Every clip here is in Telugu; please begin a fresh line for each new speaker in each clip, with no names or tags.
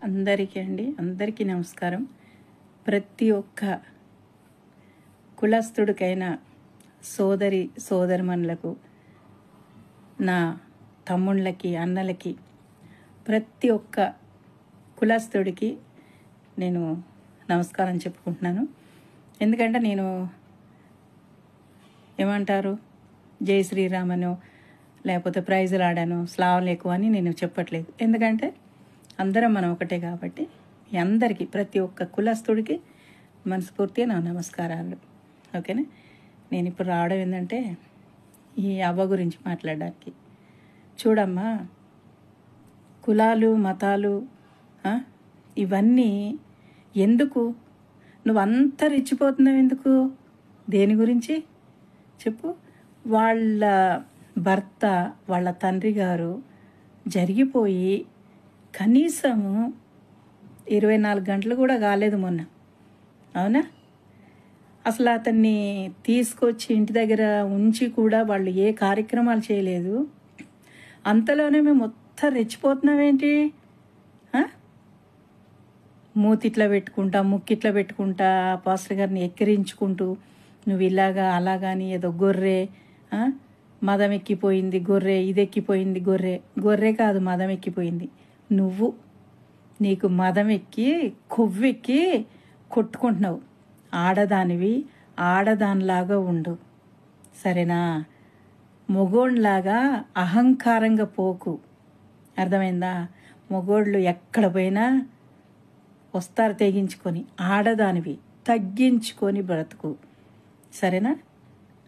అందరికీ నమస్కారం. ప్రతి ఒక్క కులస్తుడికైనా సోదరిమణులకు, నా తమ్ముళ్ళకి, అన్నలకి, ప్రతి ఒక్క కులస్తుడికి నేను నమస్కారం చెప్పుకుంటున్నాను. ఎందుకంటే నేను ఏమంటారు, జై శ్రీరామనో లేకపోతే ప్రైజులు ఆడానో స్లావలేకు అని నేను చెప్పట్లేదు. ఎందుకంటే అందరం మనం ఒకటే కాబట్టి మీ అందరికీ, ప్రతి ఒక్క కులస్తుడికి మనస్ఫూర్తిగా నా నమస్కారాలు. ఓకేనా? నేను ఇప్పుడు రావడం ఏంటంటే ఈ అవ్వ గురించి మాట్లాడడానికి. చూడమ్మా, కులాలు మతాలు ఇవన్నీ ఎందుకు? నువ్వు అంత రెచ్చిపోతున్నావు ఎందుకు? దేని గురించి చెప్పు. వాళ్ళ భర్త, వాళ్ళ తండ్రి గారు జరిగిపోయి కనీసము 24 గంటలు కూడా కాలేదు మొన్న. అవునా? అసలు అతన్ని తీసుకొచ్చి ఇంటి దగ్గర ఉంచి కూడా వాళ్ళు ఏ కార్యక్రమాలు చేయలేదు. అంతలోనే మేము మొత్తం రెచ్చిపోతున్నామేంటి? మూతిట్లా పెట్టుకుంటా, ముక్కిట్లా పెట్టుకుంటా, పాస్టర్ గారిని ఎక్కిరించుకుంటూ నువ్వు ఇలాగా అలాగాని ఏదో గొర్రె, మదం ఎక్కిపోయింది గొర్రె, ఇది ఎక్కిపోయింది గొర్రె. గొర్రె కాదు, మదం ఎక్కిపోయింది నువ్వు. నీకు మదం ఎక్కి కొవ్వెక్కి కొట్టుకుంటున్నావు. ఆడదానివి, ఆడదానిలాగా ఉండు, సరేనా? మొగోళ్ళలాగా అహంకారంగా పోకు. అర్థమైందా? మొగోళ్ళు ఎక్కడ పోయినా వస్తారు తెగించుకొని. ఆడదానివి తగ్గించుకొని బ్రతుకు, సరేనా?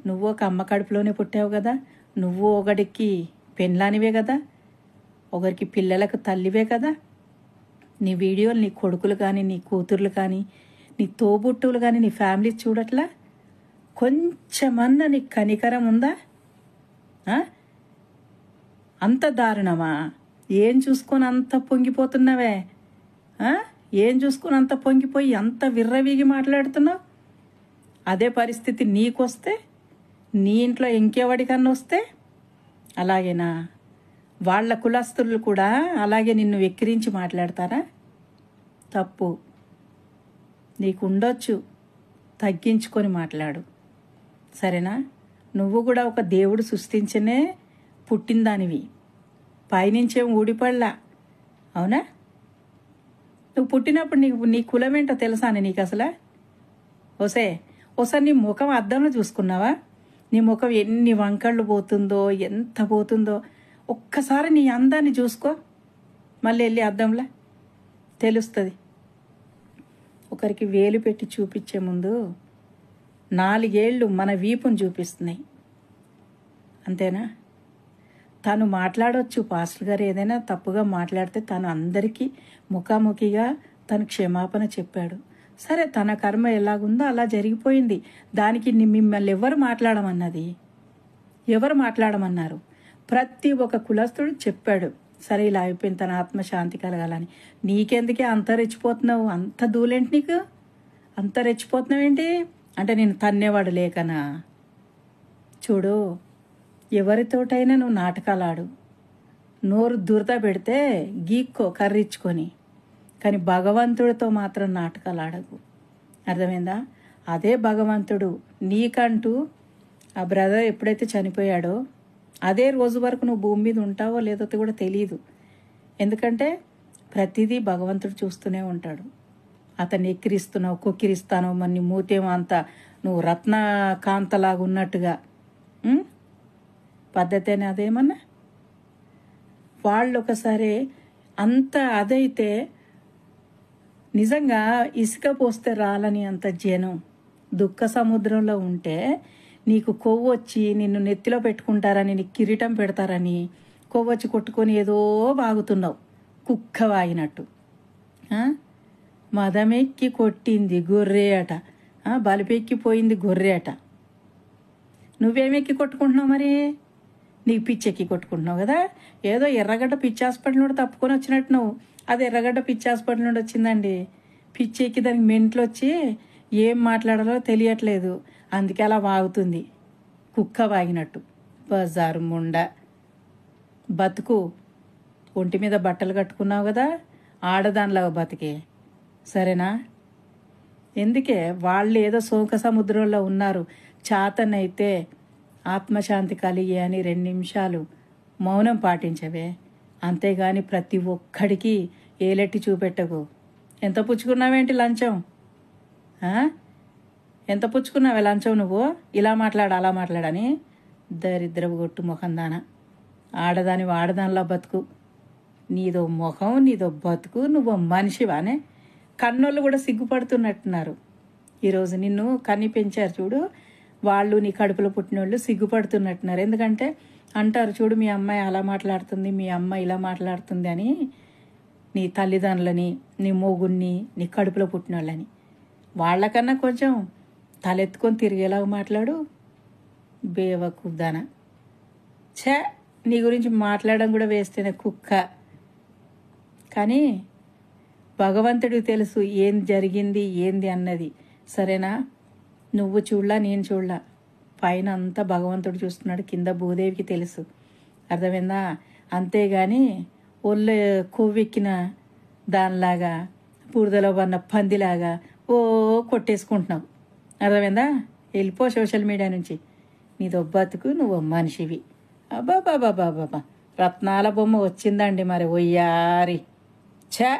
నువ్వు ఒక అమ్మ కడుపులోనే పుట్టావు కదా. నువ్వు ఒకడికి పెళ్ళానివే కదా, ఒకరికి పిల్లలకు తల్లివే కదా. నీ వీడియోలు నీ కొడుకులు కానీ, నీ కూతుర్లు కానీ, నీ తోబుట్టువులు కానీ, నీ ఫ్యామిలీ చూడట్లా? కొంచెమన్నా నీకు కనికరం ఉందా? అంత దారుణమా? ఏం చూసుకొని అంత పొంగిపోతున్నావే? ఏం చూసుకొని అంత పొంగిపోయి అంత విర్రవీగి మాట్లాడుతున్నావు? అదే పరిస్థితి నీకొస్తే, నీ ఇంట్లో ఇంకెవడికన్నా వస్తే అలాగేనా? వాళ్ళ కులస్తులు కూడా అలాగే నిన్ను వెక్కిరించి మాట్లాడతారా? తప్పు. నీకు ఉండొచ్చు, తగ్గించుకొని మాట్లాడు, సరేనా? నువ్వు కూడా ఒక దేవుడు సృష్టించనే పుట్టిందానివి, పైనుంచేం ఊడిపడలా. అవునా? నువ్వు పుట్టినప్పుడు నీ కులం ఏంటో తెలుసా అని నీకు అసలు? ఒకసారి నీ ముఖం అద్దంలో చూసుకున్నావా? నీ ముఖం ఎన్ని వంకళ్ళు పోతుందో, ఎంత పోతుందో. ఒక్కసారి నీ అందాన్ని చూసుకో, మళ్ళీ వెళ్ళి అద్దంలా తెలుస్తుంది. ఒకరికి వేలు పెట్టి చూపించే ముందు 4 ఏళ్ళు మన వీపును చూపిస్తున్నాయి, అంతేనా? తను మాట్లాడవచ్చు, పాస్టర్ గారు ఏదైనా తప్పుగా మాట్లాడితే తను అందరికీ ముఖాముఖిగా తను క్షమాపణ చెప్పాడు. సరే, తన కర్మ ఎలాగుందో అలా జరిగిపోయింది. దానికి మిమ్మల్ని ఎవరు మాట్లాడమన్నారు? ప్రతి ఒక్క కులస్తుడు చెప్పాడు, సరే ఇలా అయిపోయింది, తన ఆత్మశాంతి కలగాలని. నీకెందుకే అంత రెచ్చిపోతున్నావు? అంత దూలేంటి నీకు? అంత రెచ్చిపోతున్నావు ఏంటి? అంటే నేను తన్నేవాడు లేకనా? చూడు, ఎవరితోటైనా నువ్వు నాటకాలు ఆడు, నోరు దురద పెడితే గీక్కో కర్రిచ్చుకొని, కానీ భగవంతుడితో మాత్రం నాటకాలు ఆడకు. అర్థమైందా? అదే భగవంతుడు నీకంటూ ఆ బ్రదర్ ఎప్పుడైతే చనిపోయాడో అదే రోజు వరకు నువ్వు భూమి మీద ఉంటావో లేదో కూడా తెలియదు. ఎందుకంటే ప్రతిదీ భగవంతుడు చూస్తూనే ఉంటాడు. అతన్ని ఎక్కిరిస్తున్నావు, కొక్కిరిస్తాను, మరి నీ మూతేమో అంత నువ్వు రత్నకాంతలాగా ఉన్నట్టుగా పద్ధతేనే అదేమన్నా? వాళ్ళు ఒకసారి అంత అదైతే నిజంగా ఇసుక పోస్తే రాలని అంత జనం దుఃఖ సముద్రంలో ఉంటే నీకు కొవ్వొచ్చి నిన్ను నెత్తిలో పెట్టుకుంటారని, నీకు కిరీటం పెడతారని కొవ్వొచ్చి కొట్టుకొని ఏదో బాగుతున్నావు, కుక్క వాగినట్టు. మదమెక్కి కొట్టింది గొర్రె అట, బలిపెక్కిపోయింది గొర్రె అట. నువ్వేమెక్కి కొట్టుకుంటున్నావు మరి? నీకు పిచ్చెక్కి కొట్టుకుంటున్నావు కదా. ఏదో ఎర్రగడ్డ పిచ్చి హాస్పిటల్ నుండి తప్పుకొని వచ్చినట్టు నువ్వు. అది ఎర్రగడ్డ పిచ్చి హాస్పిటల్ నుండి వచ్చిందండి. పిచ్చెక్కి దానికి మెంట్లు వచ్చి ఏం మాట్లాడాలో తెలియట్లేదు, అందుకే అలా వాగుతుంది కుక్క వాగినట్టు. బజారు ముండ బతుకు. ఒంటి మీద బట్టలు కట్టుకున్నావు కదా, ఆడదానిలాగా బతికే, సరేనా? ఎందుకే వాళ్ళు ఏదో శోక సముద్రంలో ఉన్నారు, చాతనైతే ఆత్మశాంతి కలిగి అని 2 నిమిషాలు మౌనం పాటించవే. అంతేగాని ప్రతి ఒక్కడికి ఏలెట్టి చూపెట్టకు. ఎంత పుచ్చుకున్నావేంటి లంచం? ఎంత పుచ్చుకున్నావే లంచం నువ్వు? ఇలా మాట్లాడు అలా మాట్లాడని. దరిద్రపు కొట్టు ముఖం దాన. ఆడదాని ఆడదానిలా బతుకు. నీదో ముఖం, నీదో బతుకు, నువ్వు మనిషివానే. కన్నోళ్ళు కూడా సిగ్గుపడుతున్నట్టున్నారు. ఈరోజు నిన్ను కన్ని పెంచారు చూడు, వాళ్ళు నీ కడుపులో పుట్టినోళ్ళు సిగ్గుపడుతున్నట్టున్నారు. ఎందుకంటే అంటారు చూడు, మీ అమ్మాయి అలా మాట్లాడుతుంది, మీ అమ్మ ఇలా మాట్లాడుతుంది అని. నీ తల్లిదండ్రులని, నీ మొగుణ్ణి, నీ కడుపులో పుట్టినోళ్ళని. వాళ్ళకన్నా కొంచెం తలెత్తుకొని తిరిగేలాగా మాట్లాడు. బేవకుదాన. ఛే, నీ గురించి మాట్లాడడం కూడా వేస్తేనే కుక్క. కానీ భగవంతుడికి తెలుసు ఏం జరిగింది ఏంది అన్నది, సరేనా? నువ్వు చూడలా, నేను చూడలా. పైన అంతా భగవంతుడు చూస్తున్నాడు, కింద భూదేవికి తెలుసు. అర్థమైందా? అంతేగాని ఒళ్ళు కొవ్వెక్కిన దానిలాగా, బురదలో పన్న పందిలాగా కొట్టేసుకుంటున్నావు. అర్థమైందా? వెళ్ళిపో సోషల్ మీడియా నుంచి. నీదో బతుకు, నువ్వు మనిషివి. అబ్బాబాబాబాబా, రత్నాల బొమ్మ వచ్చిందండి మరి ఒయ్యారి. ఛా.